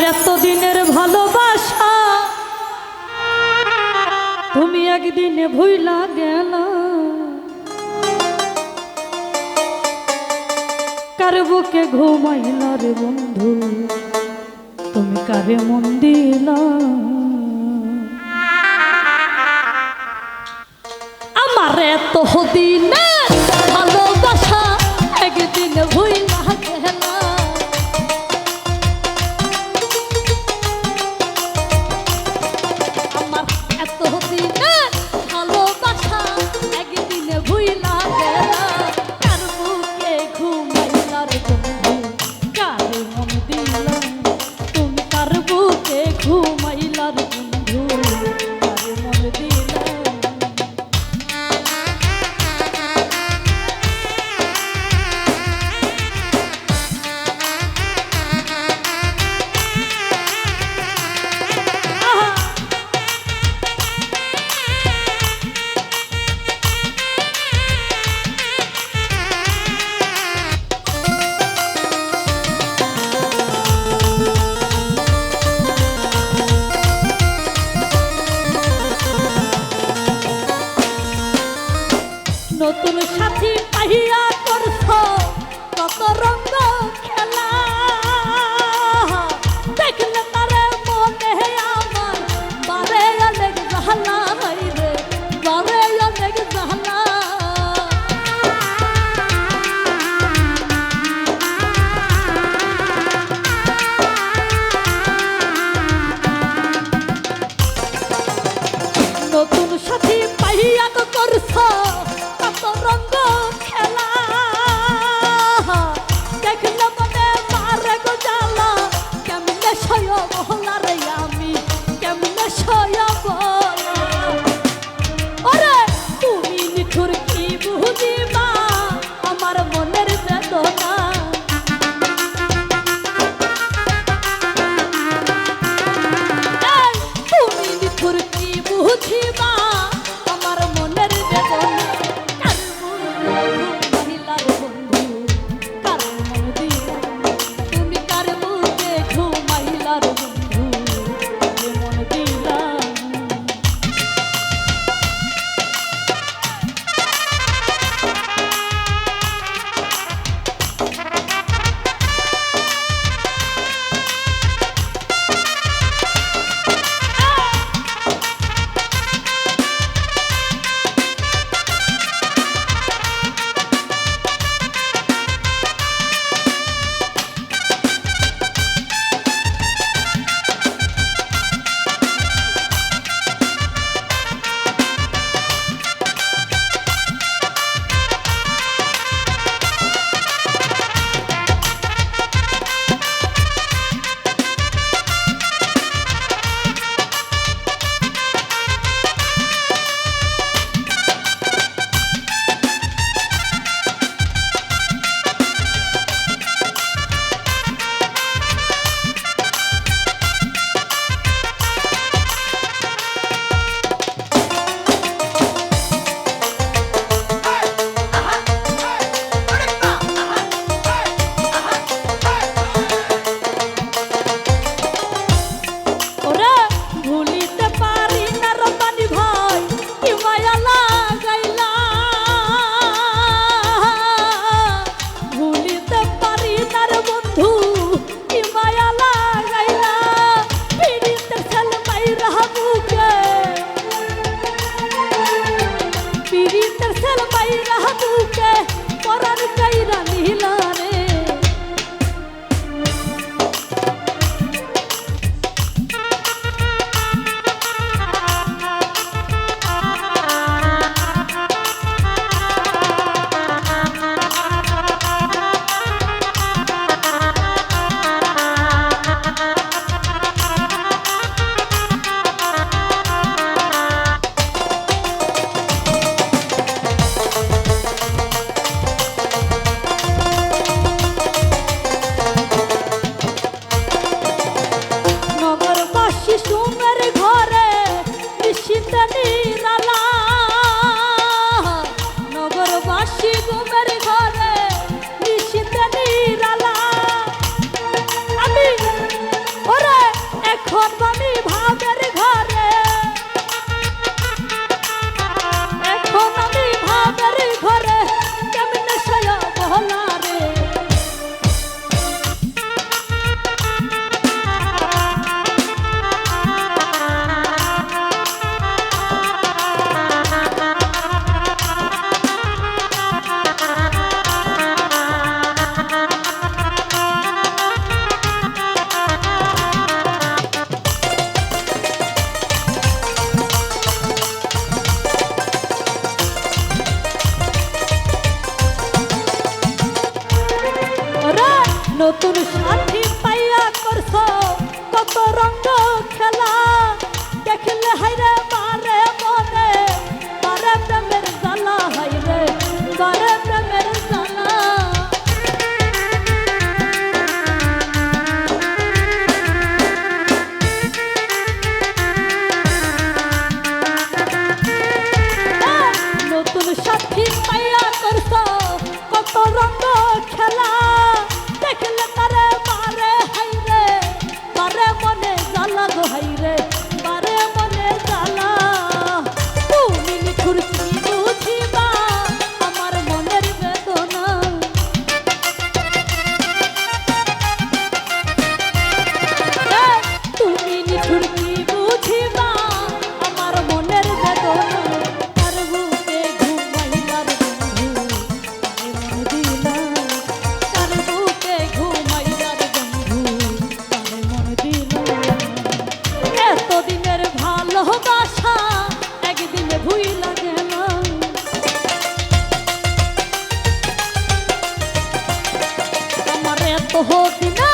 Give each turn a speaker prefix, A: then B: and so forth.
A: এতদিনের ভালোবাসা তুমি একদিনে ভুইলা গেলা, কার বুকে ঘুমাইলা রে বন্ধু তুমি কারে মন দিলা। আমার এতদিনের ভালোবাসা একদিনে ভুইলা গেলা, নতুন সাথী পাহিয়া করছ কত রঙ্গ খেলা, দেখলে তারে মনে আমার বারে অনেক জাহালা রে, বারে অনেক জাহালা। নতুন সাথী পাহিয়া করছ কত রঙ্গ খেলা, দেখলে মনে মারে গো জ্বালা, কেমনে সয় বলা রে আমি, কেমনে সয় বলা। ওরে তুমি নিঠুর কি বুঝিবা আমার মনের বেদনা, তুমি নিঠুর কি বুঝিবা আমার মনের বেদনা। নতুন সাথী পাইয়া করছো কত রঙ্গ খেলা, দেখলে হাইরে মারে মনে বারে প্রেমের জ্বালা, হাইরে বারে প্রেমের জ্বালা। নতুন সাথী পাইয়া করছো কত রঙ্গ খেলা, দেখলে তারে মারে হাইরে বারে মনে জ্বালা গো, হাইরে বারে মনে জ্বালা। তুমি নিঠুর কি বুঝিবা আমার মনের বেদনা, তুমি নিঠুর কি বুঝিবা আমার মনের বেদনা। তার বুকে ঘুমাইলার বন্ধু তারে মন দিলা, তার বুকে ঘুমাইলার বন্ধু তারে মন দিলা। এতদিনের ভালোবাসা একদিনে ভুইলা গেলাম, আমার এত দিনে